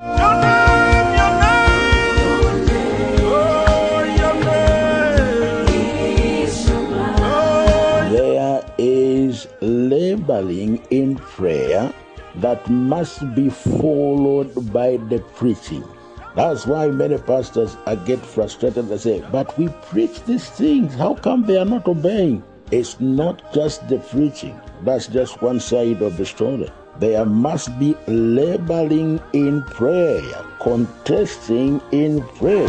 There is labeling in prayer that must be followed by the preaching. That's why many pastors get frustrated and say, but we preach these things, how come they are not obeying? It's not just the preaching. That's just one side of the story. There must be labeling in prayer, contesting in prayer.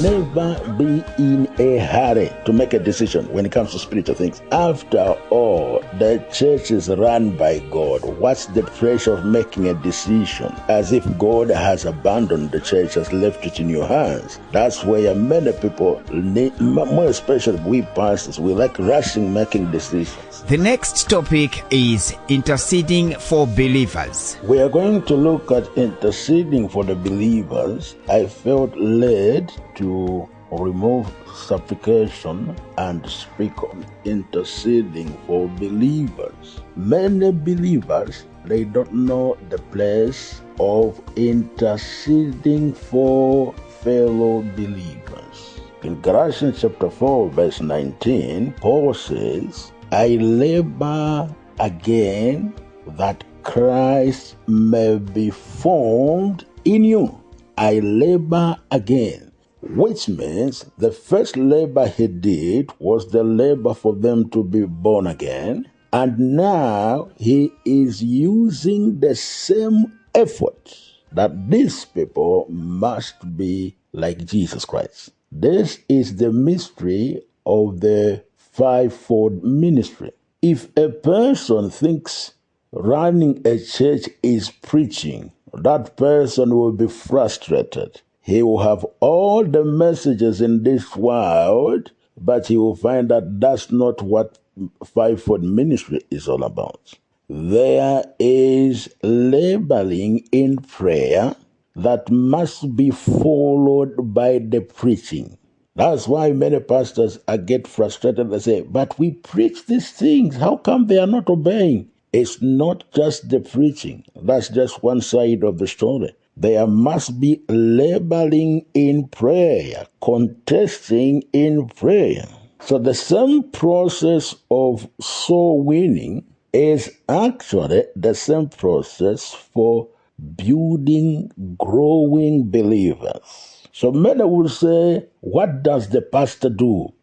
Never be in a hurry to make a decision when it comes to spiritual things. After all, the church is run by God. What's the pressure of making a decision as if God has abandoned the church, has left it in your hands? That's where many people, more especially we pastors, we like rushing making decisions. The next topic is interceding for believers. We are going to look at interceding for the believers. I felt led to remove supplication and speak on interceding for believers. Many believers, they don't know the place of interceding for fellow believers. In Galatians chapter 4, verse 19, Paul says, I labor again that Christ may be formed in you. I labor again. Which means the first labor he did was the labor for them to be born again. And now he is using the same effort that these people must be like Jesus Christ. This is the mystery of the fivefold ministry. If a person thinks running a church is preaching, that person will be frustrated. He will have all the messages in this world, but he will find that that's not what fivefold ministry is all about. There is labeling in prayer that must be followed by the preaching. That's why many pastors get frustrated and say, but we preach these things, how come they are not obeying? It's not just the preaching. That's just one side of the story. There must be labeling in prayer, contesting in prayer. So the same process of soul winning is actually the same process for building, growing believers. So many will say, what does the pastor do?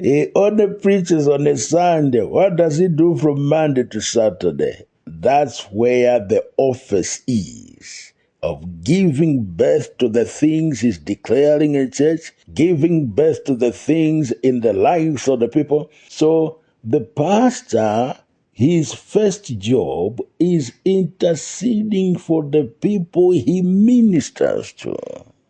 He only preaches on a Sunday. What does he do from Monday to Saturday? That's where the office is of giving birth to the things he's declaring in church, giving birth to the things in the lives of the people. So the pastor, his first job is interceding for the people he ministers to.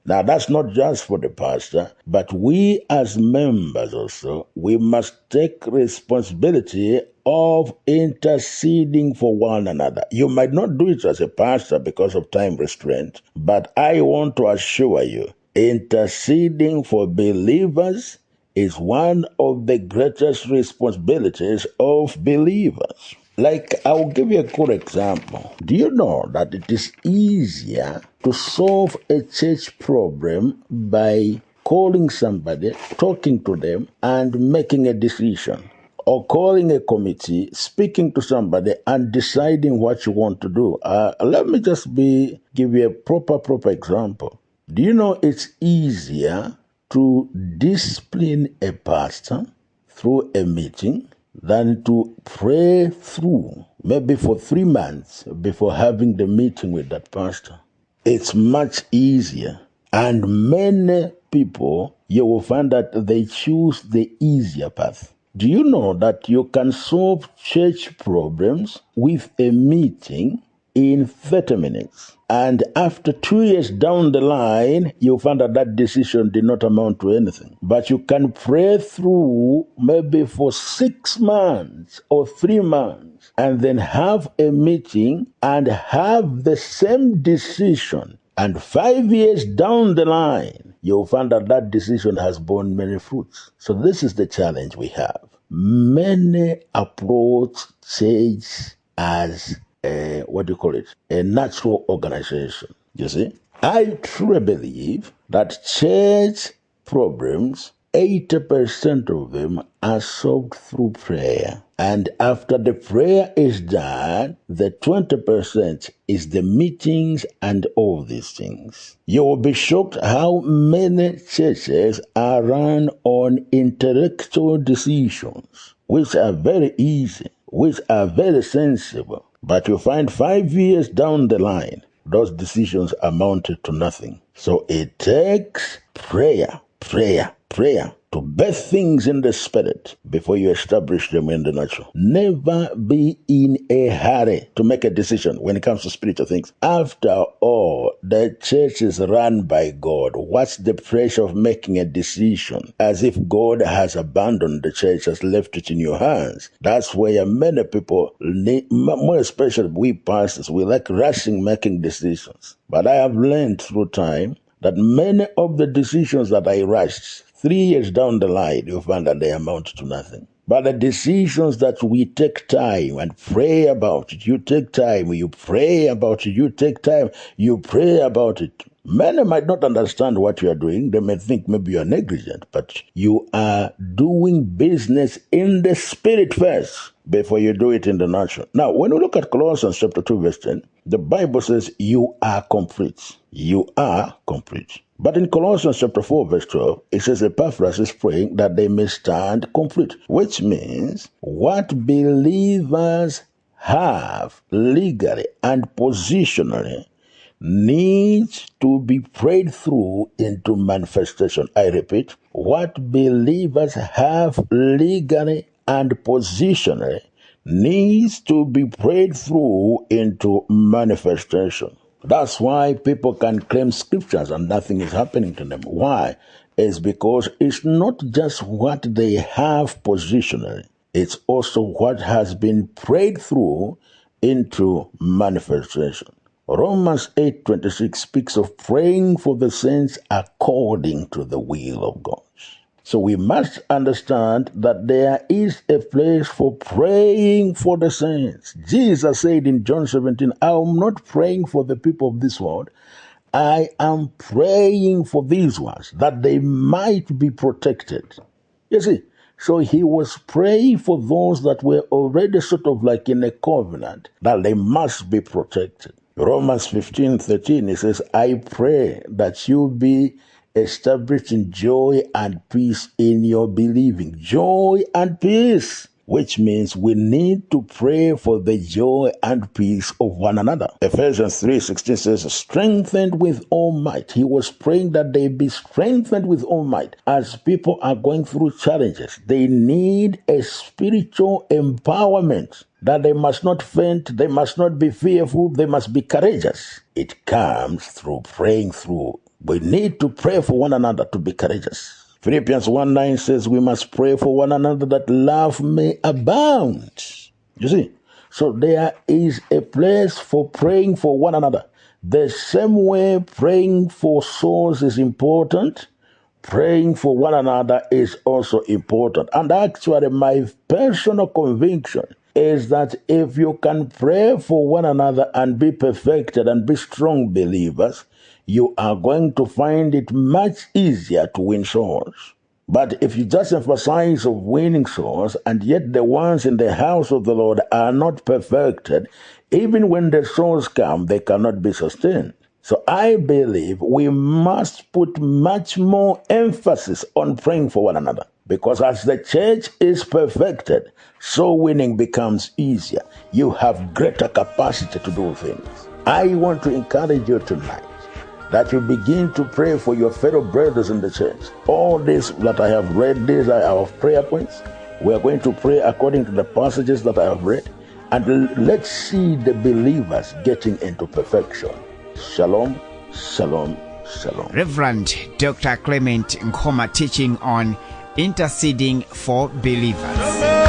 Now, that's not just for the pastor, but we as members also, we must take responsibility of interceding for one another. You might not do it as a pastor because of time restraint, but I want to assure you, interceding for believers is one of the greatest responsibilities of believers. Like, I'll give you a good example. Do you know that it is easier to solve a church problem by calling somebody, talking to them, and making a decision? Or calling a committee, speaking to somebody, and deciding what you want to do. Let me just give you a proper example. Do you know it's easier to discipline a pastor through a meeting than to pray through, maybe for 3 months before having the meeting with that pastor? It's much easier. And many people, you will find that they choose the easier path. Do you know that you can solve church problems with a meeting in 30 minutes? And after 2 years down the line, you'll find that that decision did not amount to anything. But you can pray through maybe for 6 months or 3 months and then have a meeting and have the same decision. And 5 years down the line, you'll find that that decision has borne many fruits. So this is the challenge we have. Many approach church as a natural organization. You see? I truly believe that church problems, 80% of them are solved through prayer. And after the prayer is done, the 20% is the meetings and all these things. You will be shocked how many churches are run on intellectual decisions, which are very easy, which are very sensible. But you find 5 years down the line, those decisions amounted to nothing. So it takes prayer to birth things in the spirit before you establish them in the natural. Never be in a hurry to make a decision when it comes to spiritual things. After all, the church is run by God. What's the pressure of making a decision as if God has abandoned the church, has left it in your hands? That's where many people, more especially we pastors, we like rushing making decisions. But I have learned through time that many of the decisions that I rushed, 3 years down the line, you find that they amount to nothing. But the decisions that we take time and pray about it, you take time, you pray about it, you take time, you pray about it. Many might not understand what you are doing. They may think maybe you are negligent, but you are doing business in the spirit first before you do it in the natural. Now, when we look at Colossians chapter 2, verse 10, the Bible says you are complete. You are complete. But in Colossians chapter 4, verse 12, it says Epaphras is praying that they may stand complete, which means what believers have legally and positionally needs to be prayed through into manifestation. I repeat, what believers have legally and positionally needs to be prayed through into manifestation. That's why people can claim scriptures and nothing is happening to them. Why? It's because it's not just what they have positionally, it's also what has been prayed through into manifestation. Romans 8:26 speaks of praying for the saints according to the will of God. So we must understand that there is a place for praying for the saints. Jesus said in John 17, I am not praying for the people of this world. I am praying for these ones, that they might be protected. You see, so he was praying for those that were already sort of like in a covenant, that they must be protected. Romans 15:13, it says, I pray that you be established in joy and peace in your believing. Joy and peace, which means we need to pray for the joy and peace of one another. Ephesians 3:16 says, strengthened with all might. He was praying that they be strengthened with all might. As people are going through challenges, they need a spiritual empowerment, that they must not faint, they must not be fearful, they must be courageous. It comes through praying through. We need to pray for one another to be courageous. Philippians 1:9 says we must pray for one another that love may abound. You see? So there is a place for praying for one another. The same way praying for souls is important, praying for one another is also important. And actually, my personal conviction is that if you can pray for one another and be perfected and be strong believers, you are going to find it much easier to win souls. But if you just emphasize of winning souls, and yet the ones in the house of the Lord are not perfected, even when the souls come, they cannot be sustained. So I believe we must put much more emphasis on praying for one another. Because as the church is perfected, soul winning becomes easier. You have greater capacity to do things. I want to encourage you tonight that you begin to pray for your fellow brothers in the church. All this that I have read, these are our prayer points. We are going to pray according to the passages that I have read. And let's see the believers getting into perfection. Shalom, shalom, shalom. Reverend Dr. Clement Nkoma teaching on interceding for believers.